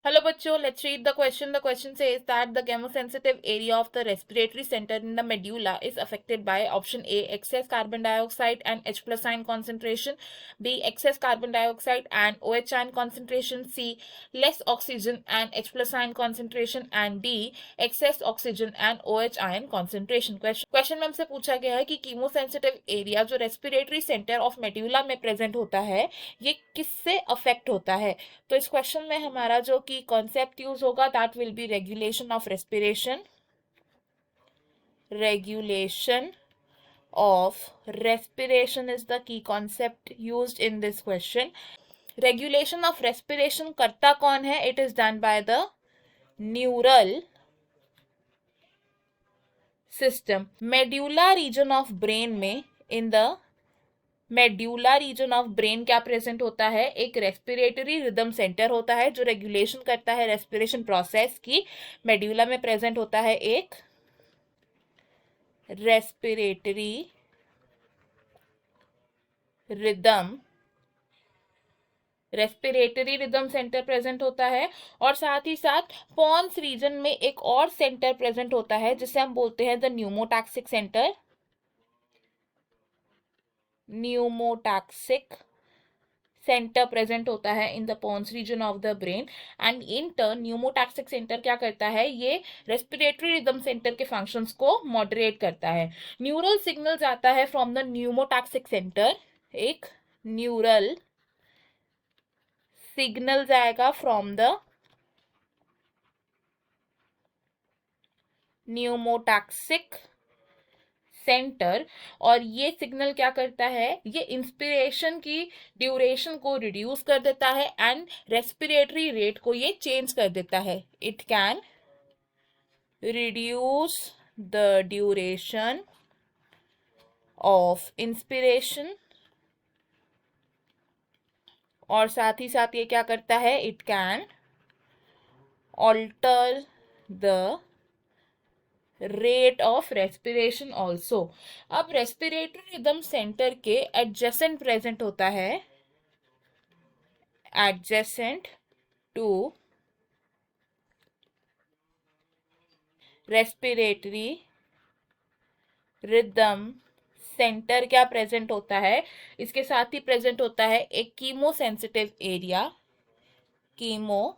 Hello bachcho, let's read the question. The question says that the chemosensitive area of the respiratory center in the medulla is affected by option A, excess carbon dioxide and H plus ion concentration, B, excess carbon dioxide and OH ion concentration, C, less oxygen and H plus ion concentration, and D, excess oxygen and OH ion concentration. Question में हमसे पूछा गया है कि chemosensitive area जो respiratory centre of medulla में present होता है ये किससे अफेक्ट होता है। तो इस क्वेश्चन में हमारा जो की कॉन्सेप्ट यूज होगा that will be regulation of respiration. Regulation of respiration is the key concept used in this question. Regulation of respiration करता कौन है? It is done by the neural system. Medulla region of brain में in the medulla region of brain क्या present होता है? एक respiratory rhythm centre होता है जो रेगुलेशन करता है रेस्पिरेशन प्रोसेस की। मेड्यूला में प्रेजेंट होता है एक रेस्पिरेटरी रिदम सेंटर प्रेजेंट होता है, और साथ ही साथ पॉन्स रीजन में एक और सेंटर प्रेजेंट होता है जिसे हम बोलते हैं the pneumotaxic centre. Pneumotaxic centre present होता है in the pons region of the brain, and in turn pneumotaxic centre क्या करता है? ये रेस्पिरेटरी रिदम सेंटर के फंक्शंस को मॉडरेट करता है। न्यूरल सिग्नल्स आता है फ्रॉम द न्यूमोटैक्सिक सेंटर, एक न्यूरल सिग्नल्स आएगा फ्रॉम द न्यूमोटैक्सिक सेंटर, और ये सिग्नल क्या करता है? ये इंस्पिरेशन की ड्यूरेशन को रिड्यूस कर देता है एंड रेस्पिरेटरी रेट को ये चेंज कर देता है। It can reduce the duration of inspiration, और साथ ही साथ ये क्या करता है? It can alter the rate of respiration also. अब रेस्पिरेटरी रिदम सेंटर के एडजेसेंट प्रेजेंट होता है, adjacent to respiratory rhythm centre क्या प्रेजेंट होता है? इसके साथ ही प्रेजेंट होता है एक chemo sensitive area. Chemo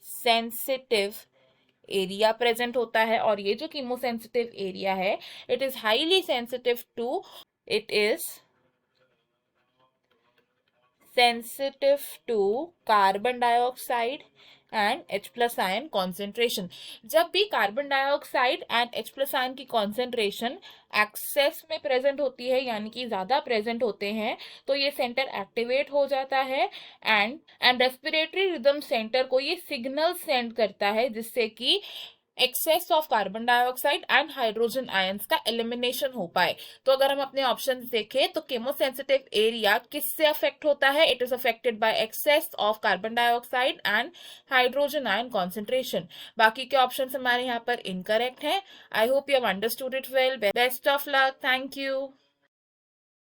sensitive area present होता है, और ये जो कीमोसेंसिटिव एरिया है it is highly sensitive to carbon dioxide and H plus ion concentration. जब भी carbon dioxide and H plus ion की कॉन्सेंट्रेशन एक्सेस में प्रेजेंट होती है, यानी कि ज्यादा प्रेजेंट होते हैं, तो ये सेंटर एक्टिवेट हो जाता है एंड रेस्पिरेटरी रिदम सेंटर को ये सिग्नल सेंड करता है जिससे कि excess of carbon dioxide and hydrogen ions का एलिमिनेशन हो पाए। तो अगर हम अपने ऑप्शंस देखें तो केमोसेंसिटिव एरिया किससे अफेक्ट होता है? It is affected by access of carbon dioxide and hydrogen ion concentration. बाकी के ऑप्शंस हमारे यहाँ पर इनकरेक्ट हैं। I hope you have understood it well. Best of luck. Thank you.